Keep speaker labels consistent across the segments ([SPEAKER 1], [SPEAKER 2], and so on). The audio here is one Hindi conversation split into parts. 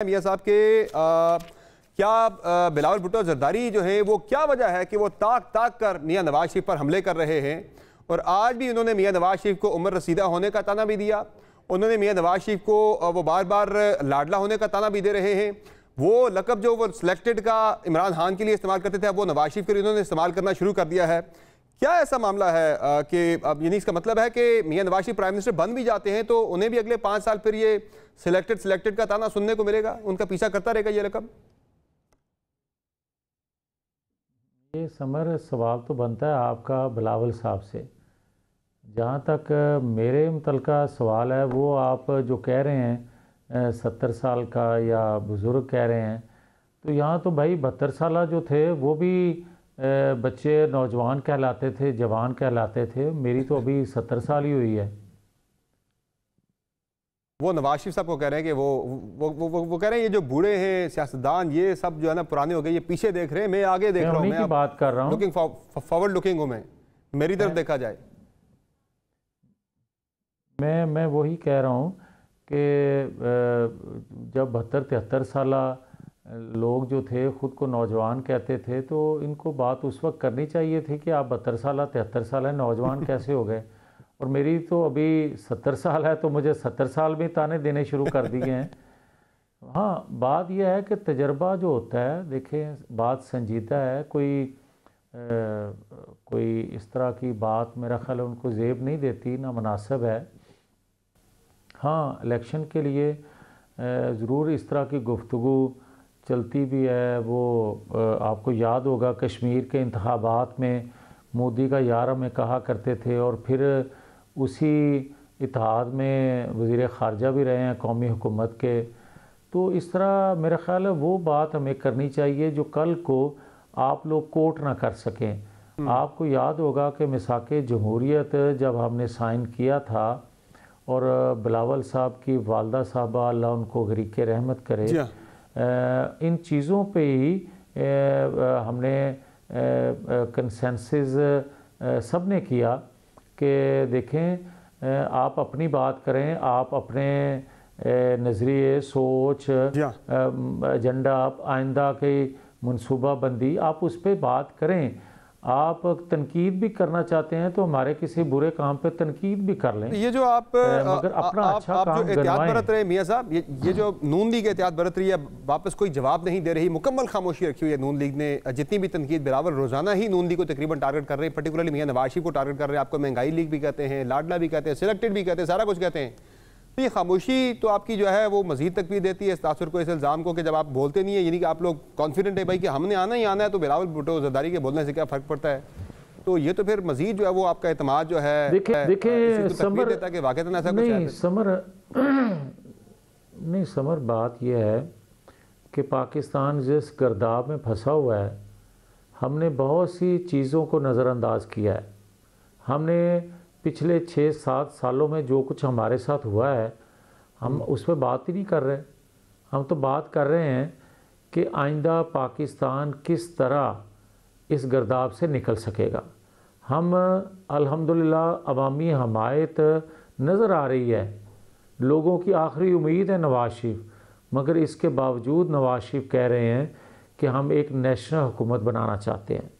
[SPEAKER 1] मियां साहब के क्या बिलावल भुट्टो जरदारी जो है वो क्या वजह है कि वो ताक ताक कर मियां नवाज शरीफ पर हमले कर रहे हैं। और आज भी उन्होंने मियां नवाज शरीफ को उम्र रसीदा होने का ताना भी दिया। उन्होंने मियां नवाज शरीफ को वो बार बार लाडला होने का ताना भी दे रहे हैं। वो लकब जो वो सिलेक्टेड का इमरान खान के लिए इस्तेमाल करते थे, अब वो नवाज शरीफ के लिए उन्होंने इस्तेमाल करना शुरू कर दिया है। क्या ऐसा मामला है कि अब यानी इसका मतलब है कि मियां नवाज शरीफ प्राइम मिनिस्टर बन भी जाते हैं तो उन्हें भी अगले 5 साल फिर ये सिलेक्टेड का ताना सुनने को मिलेगा, उनका पीछा करता रहेगा ये रकम?
[SPEAKER 2] ये समर सवाल तो बनता है आपका बिलावल साहब से। जहाँ तक मेरे मुतलका सवाल है वो आप जो कह रहे हैं 70 साल का या बुज़ुर्ग कह रहे हैं, तो यहाँ तो भाई 72 साल जो थे वो भी बच्चे नौजवान कहलाते थे, जवान कहलाते थे। मेरी तो अभी 70 साल ही हुई है।
[SPEAKER 1] वो नवाज शरीफ साहब को कह रहे हैं कि वो कह रहे हैं ये जो बूढ़े हैं सियासतदान ये सब जो है ना पुराने हो गए, ये पीछे देख रहे हैं, मैं आगे देख रहा हूँ, मैं
[SPEAKER 2] बात कर रहा हूँ,
[SPEAKER 1] लुकिंग फॉरवर्ड लुकिंग हूँ, मैं मेरी तरफ देखा जाए।
[SPEAKER 2] मैं वही कह रहा हूँ कि जब 72-73 साल लोग जो थे ख़ुद को नौजवान कहते थे, तो इनको बात उस वक्त करनी चाहिए थी कि आप 72 साल 73 साल है, नौजवान कैसे हो गए। और मेरी तो अभी 70 साल है, तो मुझे 70 साल में ताने देने शुरू कर दिए हैं। हाँ, बात यह है कि तजर्बा जो होता है, देखें बात संजीदा है, कोई इस तरह की बात मेरा ख्याल है उनको जेब नहीं देती, ना मुनासिब है। हाँ, इलेक्शन के लिए ज़रूर इस तरह की गुफ्तगू चलती भी है। वो आपको याद होगा कश्मीर के इंतखाबात में मोदी का यार हमें कहा करते थे, और फिर उसी इत्तेहाद में वज़ीर ख़ारजा भी रहे हैं कौमी हुकूमत के। तो इस तरह मेरा ख़्याल है वो बात हमें करनी चाहिए जो कल को आप लोग कोट ना कर सकें। आपको याद होगा कि मिसाक़े जमहूरियत जब हमने साइन किया था और बिलावल साहब की वालदा साहबा अल्लाह उनको गरीक़े रहमत करे, इन चीज़ों पे ही हमने कंसेंसस सब ने किया कि देखें आप अपनी बात करें, आप अपने नज़रिए, सोच, एजेंडा, आइंदा की मनसूबाबंदी आप उस पर बात करें। आप तनकीद भी करना चाहते हैं तो हमारे किसी बुरे काम पे तनकीद भी कर लें।
[SPEAKER 1] ये जो आप
[SPEAKER 2] मगर अपना अच्छा काम
[SPEAKER 1] जो एहतियात बरत रहे मियां साहब, ये जो नून लीग एहतियात बरत रही है, वापस कोई जवाब नहीं दे रही, मुकम्मल खामोशी रखी हुई है नून लीग ने। जितनी भी तनकीद बिलावल रोजाना ही नून लीग को तकरीबन टारगेट कर रहे हैं, पर्टिकुलरली मियां नवाज शरीफ को टारगेट कर रहे हैं। आपको महंगाई लीग भी कहते हैं, लाडला भी कहते हैं, सिलेक्टेड भी कहते हैं, सारा कुछ कहते हैं। तो ये खामोशी तो आपकी जो है वो मजीद तकवीर देती है इस तासुर को, इस इल्ज़ाम को कि जब आप बोलते नहीं है, यानी कि आप लोग कॉन्फिडेंट है भाई कि हमने आना ही आना है, तो बिलावल भुट्टो जरदारी के बोलने से क्या फ़र्क पड़ता है। तो ये तो फिर मजीद जो है वो आपका एतमाद जो है
[SPEAKER 2] देखें समर
[SPEAKER 1] देता है कि वाकई ऐसा
[SPEAKER 2] नहीं समर बात यह है कि पाकिस्तान जिस गर्दाब में फंसा हुआ है, हमने बहुत सी चीज़ों को नज़रअंदाज किया है। हमने पिछले 6-7 सालों में जो कुछ हमारे साथ हुआ है हम उस पर बात ही नहीं कर रहे। हम तो बात कर रहे हैं कि आइंदा पाकिस्तान किस तरह इस गर्दाब से निकल सकेगा। हम अल्हम्दुलिल्लाह अवामी हमायत नज़र आ रही है, लोगों की आखिरी उम्मीद है नवाज शरीफ, मगर इसके बावजूद नवाज शरीफ कह रहे हैं कि हम एक नेशनल हुकूमत बनाना चाहते हैं।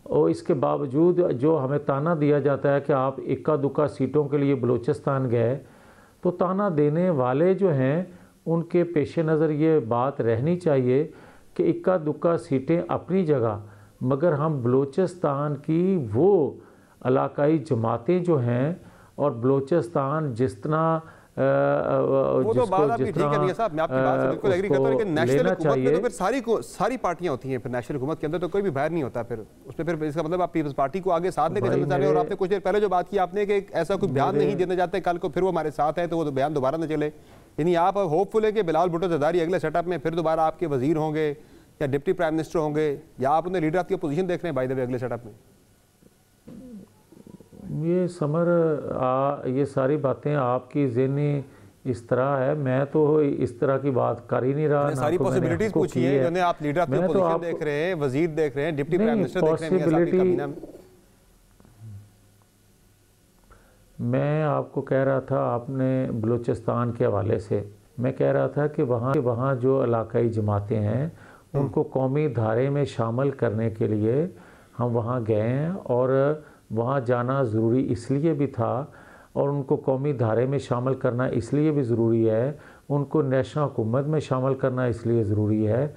[SPEAKER 2] और इसके बावजूद जो हमें ताना दिया जाता है कि आप इक्का दुक्का सीटों के लिए बलूचिस्तान गए, तो ताना देने वाले जो हैं उनके पेश नज़र ये बात रहनी चाहिए कि इक्का दुक्का सीटें अपनी जगह, मगर हम बलूचिस्तान की वो इलाकाई जमातें जो हैं और बलूचिस्तान जिस तरह
[SPEAKER 1] वो तो बात आपकी ठीक है मियां साहब, मैं आपकी बात से बिल्कुल एग्री करता हूं कि नेशनल हुकूमत में तो फिर सारी पार्टियां होती हैं। फिर नेशनल हुकूमत के अंदर तो कोई भी बाहर नहीं होता। फिर उसमें फिर इसका मतलब आप पीपल्स पार्टी को आगे साथ लेकर चलना चाह रहे हैं। और आपने कुछ देर पहले जो बात की आपने कि ऐसा कोई बयान नहीं देना चाहते कल को फिर वो हमारे साथ है तो वो बयान दोबारा न चले, यानी आप होपफुल है कि बिलावल भुट्टो जरदारी अगले सेटअप में फिर दोबारा आपके वजीर होंगे या डिप्टी प्राइम मिनिस्टर होंगे, या आप उन्हें लीडर ऑफ की पोजीशन देख रहे हैं बाय द वे अगले सेटअप में?
[SPEAKER 2] ये समर ये सारी बातें आपकी ज़हनी इस तरह है, मैं तो इस तरह की बात कर ही नहीं रहा।
[SPEAKER 1] सारी पॉसिबिलिटीज पूछी है, जिन्हें आप लीडर ऑफ की पोजीशन देख रहे हैं, वजीर देख रहे हैं, डिप्टी प्राइम मिनिस्टर देख रहे हैं। मैं आपको कह रहा था आपने बलूचिस्तान के हवाले से
[SPEAKER 2] मैं कह रहा था कि वहाँ जो इलाकाई जमातें हैं उनको कौमी धारे में शामिल करने के लिए हम वहाँ गए हैं, और वहाँ जाना ज़रूरी इसलिए भी था और उनको कौमी धारे में शामिल करना इसलिए भी ज़रूरी है, उनको नेशनल हुकूमत में शामिल करना इसलिए ज़रूरी है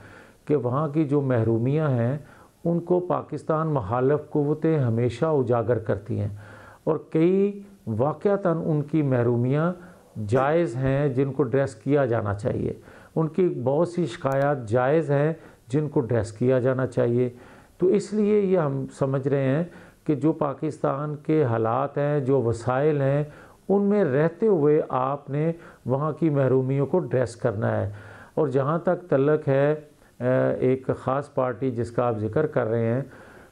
[SPEAKER 2] कि वहाँ की जो महरूमियाँ हैं उनको पाकिस्तान मुखालिफ क़ुव्वतें हमेशा उजागर करती हैं, और कई वाक़यातन उनकी महरूमियाँ जायज़ हैं जिनको ड्रेस किया जाना चाहिए, उनकी बहुत सी शिकायत जायज़ हैं जिनको ड्रेस किया जाना चाहिए। तो इसलिए ये हम समझ रहे हैं कि जो पाकिस्तान के हालात हैं, जो वसाइल हैं, उनमें रहते हुए आपने वहाँ की महरूमियों को ड्रेस करना है। और जहाँ तक तल्लक है एक ख़ास पार्टी जिसका आप जिक्र कर रहे हैं,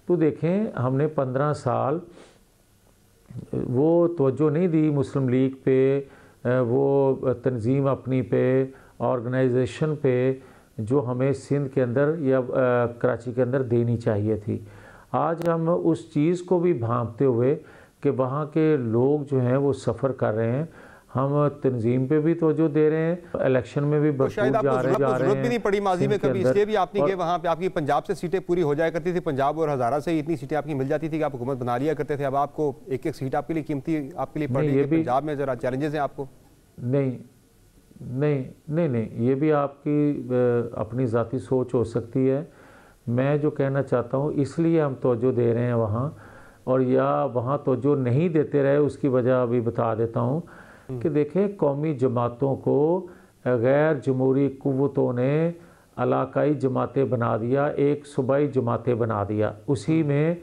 [SPEAKER 2] तो देखें हमने 15 साल वो तवज्जो नहीं दी मुस्लिम लीग पे, वो तंजीम अपनी पे, ऑर्गेनाइजेशन पे, जो हमें सिंध के अंदर या कराची के अंदर देनी चाहिए थी। आज हम उस चीज़ को भी भांपते हुए कि वहाँ के लोग जो हैं वो सफ़र कर रहे हैं, हम तंजीम पे भी तवज्जो दे रहे हैं, इलेक्शन में भी भरपूर जा रहे हैं।
[SPEAKER 1] जरूरत भी नहीं पड़ी माजी में कभी, इसलिए भी आपने कि वहाँ पे आपकी पंजाब से सीटें पूरी हो जाया करती थी, पंजाब और हज़ारा से इतनी सीटें आपकी मिल जाती थी कि आप हुकूमत बना लिया करते थे। अब आपको एक एक सीट आपके लिए कीमती आपके लिए पड़ रही है, पंजाब में ज़रा चैलेंजेस हैं आपको।
[SPEAKER 2] नहीं, ये भी आपकी अपनी ज़ाती सोच हो सकती है। मैं जो कहना चाहता हूँ इसलिए हम तवज्जो दे रहे हैं वहाँ, और या वहाँ तवज्जो नहीं देते रहे उसकी वजह अभी बता देता हूँ कि देखें कौमी जमातों को गैर जमहूरी क़ुव्वतों ने इलाकाई जमातें बना दिया, एक सूबाई जमातें बना दिया, उसी में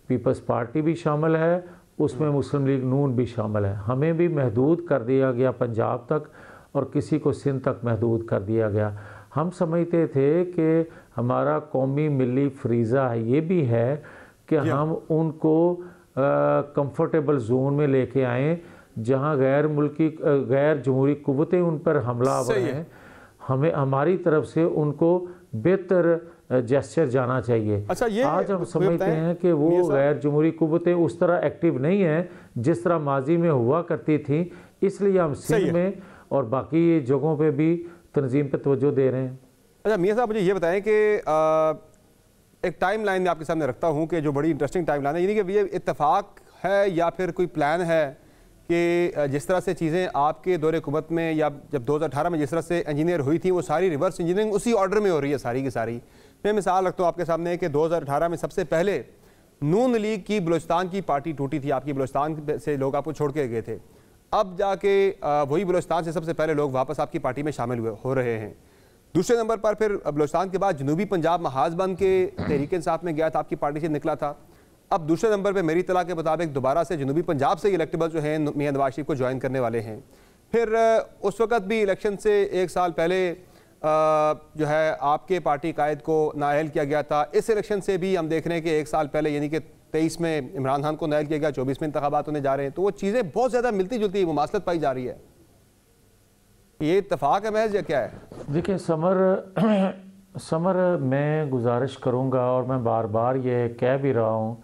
[SPEAKER 2] पीपल्स पार्टी भी शामिल है, उसमें मुस्लिम लीग नून भी शामिल है। हमें भी महदूद कर दिया गया पंजाब तक और किसी को सिंध तक महदूद कर दिया गया। हम समझते थे कि हमारा कौमी मिली फरीज़ा ये भी है कि हम उनको कंफर्टेबल जोन में लेके आएँ जहाँ गैर जमहूरी क़ुव्वतें उन पर हमलावर हैं, हमें हमारी तरफ से उनको बेहतर जेस्चर जाना चाहिए।
[SPEAKER 1] अच्छा, ये
[SPEAKER 2] आज हम समझते हैं कि वो गैर जमहूरी क़ुव्वतें उस तरह एक्टिव नहीं हैं जिस तरह माजी में हुआ करती थी, इसलिए हम सिंध में और बाकी जगहों पे भी तंजीम पे तवज्जो दे रहे हैं।
[SPEAKER 1] अच्छा मियां साहब, मुझे ये बताएं कि एक टाइम लाइन में आपके सामने रखता हूँ कि जो बड़ी इंटरेस्टिंग टाइम लाइन है, यानी कि ये इत्तेफाक है या फिर कोई प्लान है कि जिस तरह से चीज़ें आपके दौरे हुकूमत में या जब 2018 में जिस तरह से इंजीनियर हुई थी वो सारी रिवर्स इंजीनियरिंग उसी ऑर्डर में हो रही है सारी की सारी। मैं मिसाल रखता हूँ आपके सामने कि 2018 में सबसे पहले नून लीग की बलूचिस्तान की पार्टी टूटी थी, आपकी बलूचिस्तान से लोग आपको छोड़ के गए थे, अब जाके वही बलूचिस्तान से सबसे पहले लोग वापस आपकी पार्टी में शामिल हो रहे हैं। दूसरे नंबर पर फिर बलूचिस्तान के बाद जनूबी पंजाब महाज बंद के तहरीक इंसाफ में गया था, आपकी पार्टी से निकला था। अब दूसरे नंबर पे मेरी इत्तला के मुताबिक दोबारा से जनूबी पंजाब से इलेक्टेबल जो हैं मियां नवाज शरीफ को ज्वाइन करने वाले हैं। फिर उस वक्त भी इलेक्शन से एक साल पहले जो है आपके पार्टी कायद को नाअहल किया गया था। इस इलेक्शन से भी हम देख रहे हैं कि एक साल पहले यानी कि 23 में इमरान खान को नाअहल किया गया, 24 में इंतखाबात होने जा रहे हैं। तो वो चीज़ें बहुत ज़्यादा मिलती जुलती मुमासलत पाई जा रही है। ये इत्तेफाक है महज या क्या है?
[SPEAKER 2] देखिए समर मैं गुजारिश करूँगा और मैं बार बार ये कह भी रहा हूँ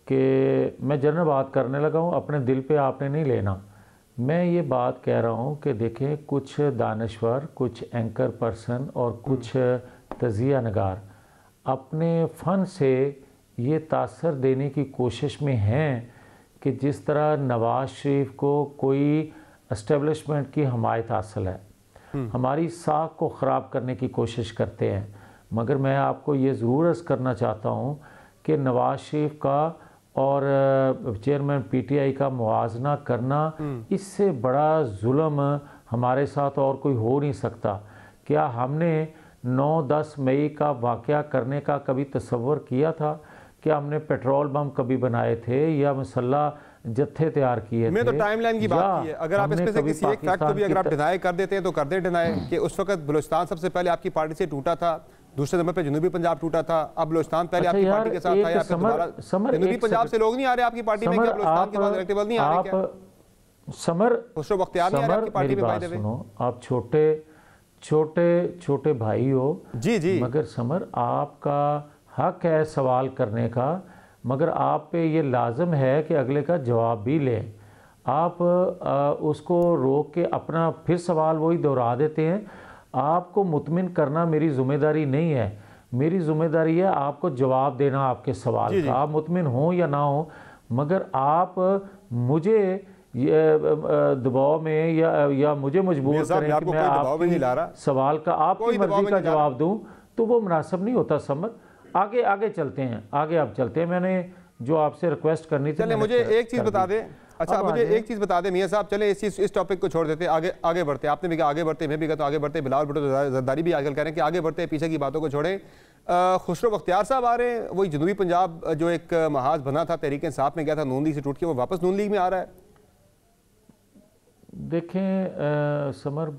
[SPEAKER 2] कि मैं जनरल बात करने लगा हूँ, अपने दिल पे आपने नहीं लेना। मैं ये बात कह रहा हूँ कि देखिए कुछ दानश्वर, कुछ एंकर पर्सन और कुछ तजिया नगार अपने फ़न से ये तासर देने की कोशिश में हैं कि जिस तरह नवाज शरीफ को कोई एस्टेब्लिशमेंट की हमायत हासिल है, हमारी साख को ख़राब करने की कोशिश करते हैं। मगर मैं आपको ये ज़रूर अर्ज़ करना चाहता हूँ कि नवाज शरीफ का और चेयरमैन पीटीआई का मुआजना करना, इससे बड़ा जुल्म हमारे साथ और कोई हो नहीं सकता। क्या हमने 9-10 मई का वाक़या करने का कभी तसव्वुर किया था? क्या हमने पेट्रोल बम कभी बनाए थे या मसल्ला जत्थे तैयार किए थे?
[SPEAKER 1] मैं तो टाइमलाइन की बात की है। अगर आप इसमें से किसी एक फैक्ट को भी अगर आप डिनाई कर देते हैं तो कर दे डिनाई कि उस वक्त बलूचिस्तान सबसे पहले आपकी पार्टी से टूटा था, दूसरे नंबर पे जनूबी पंजाब टूटा था, अब बलूचिस्तान पहले आपकी पार्टी के साथ था या फिर दोबारा जनूबी पंजाब से लोग नहीं आ रहे आपकी पार्टी में? क्या बलूचिस्तान के बाद इलेक्टेबल नहीं आ रहे क्या?
[SPEAKER 2] समर
[SPEAKER 1] खुसरो बख्तियार नहीं आ रहे आपकी पार्टी में? बाय द वे
[SPEAKER 2] आप छोटे भाई हो जी, मगर समर आपका हक है सवाल करने का, मगर आप पे ये लाजम है कि अगले का जवाब भी लें। आप उसको रोक के अपना फिर सवाल वही दोहरा देते हैं। आपको मुतमिन करना मेरी ज़िम्मेदारी नहीं है, मेरी ज़िम्मेदारी है आपको जवाब देना आपके सवाल का, आप मुतमिन हो या ना हो। मगर आप मुझे ये दबाव में या मुझे मजबूर करें कि मैं आपके सवाल का आपकी मर्जी का जवाब दूं, तो वो मुनासिब नहीं होता। समझ आगे चलते हैं, आगे आप चलते हैं। मैंने जो आपसे रिक्वेस्ट करनी थी,
[SPEAKER 1] चले मुझे एक चीज़ बता दें। अच्छा, मुझे एक चीज़ बता दें मियां साहब, चले इस टॉपिक को छोड़ देते हैं, आगे बढ़ते हैं। आपने भी कहा आगे बढ़ते, मैं भी कहता हूँ आगे बढ़ते। बिलावल भुट्टो जरदारी भी आजकल कह रहे हैं कि आगे बढ़ते हैं, पीछे की बातों को छोड़ें। खुसरो बख्तियार साहब आ रहे हैं, वही जनूबी पंजाब जो एक महाज बना था, तहरीक इंसाफ में गया था, नून लीग से टूट के वो वापस नून लीग में आ रहा है।
[SPEAKER 2] देखें समर,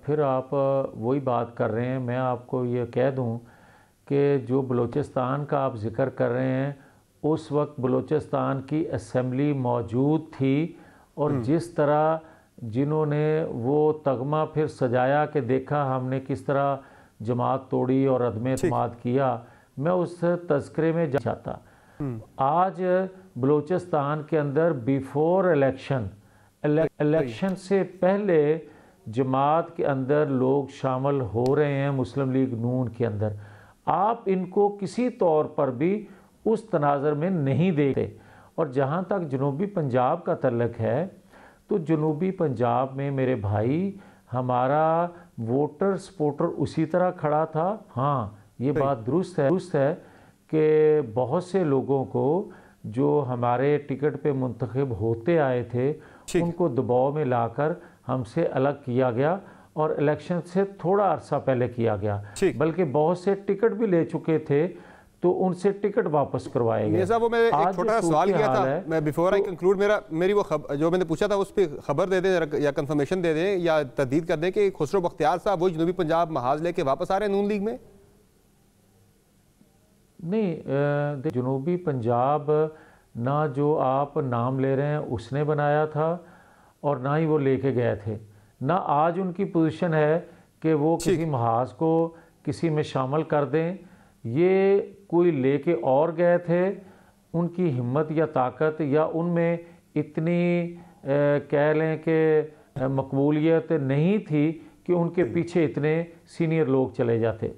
[SPEAKER 2] फिर आप वही बात कर रहे हैं। मैं आपको ये कह दूं कि जो बलूचिस्तान का आप जिक्र कर रहे हैं, उस वक्त बलूचिस्तान की असेंबली मौजूद थी, और जिस तरह जिन्होंने वो तगमा फिर सजाया कि देखा हमने किस तरह जमात तोड़ी और अदम एतमाद किया, मैं उस तज़किरे में जाता। आज बलूचिस्तान के अंदर बिफोर इलेक्शन से पहले जमात के अंदर लोग शामिल हो रहे हैं, मुस्लिम लीग नून के अंदर। आप इनको किसी तौर पर भी उस तनाज़र में नहीं देखते। और जहाँ तक जनूबी पंजाब का तल्लक है, तो जनूबी पंजाब में मेरे भाई हमारा वोटर सपोर्टर उसी तरह खड़ा था। हाँ, ये बात दुरुस्त है कि बहुत से लोगों को जो हमारे टिकट पे मुंतखब होते आए थे, उनको दबाव में लाकर हमसे अलग किया गया, और इलेक्शन से थोड़ा अरसा पहले किया गया। बल्कि बहुत से टिकट भी ले चुके थे, तो उनसे टिकट वापस करवाए गए।
[SPEAKER 1] वो मैं एक छोटा सा सवाल किया था, मैं बिफोर आई कंक्लूड मेरी वो जो मैंने पूछा था उस पर खबर दे दें या कंफर्मेशन दे दें या तस्दीद कर दें कि खुसरो बख्तियार साहब वो जनूबी पंजाब महाज लेके वापस आ रहे हैं नून लीग में।
[SPEAKER 2] नहीं, जनूबी पंजाब ना जो आप नाम ले रहे हैं उसने बनाया था, और ना ही वो लेके गए थे। ना आज उनकी पोजीशन है कि वो किसी महाज को किसी में शामिल कर दें। ये कोई लेके और गए थे, उनकी हिम्मत या ताकत या उनमें इतनी कह लें कि मकबूलियत नहीं थी कि उनके पीछे इतने सीनियर लोग चले जाते।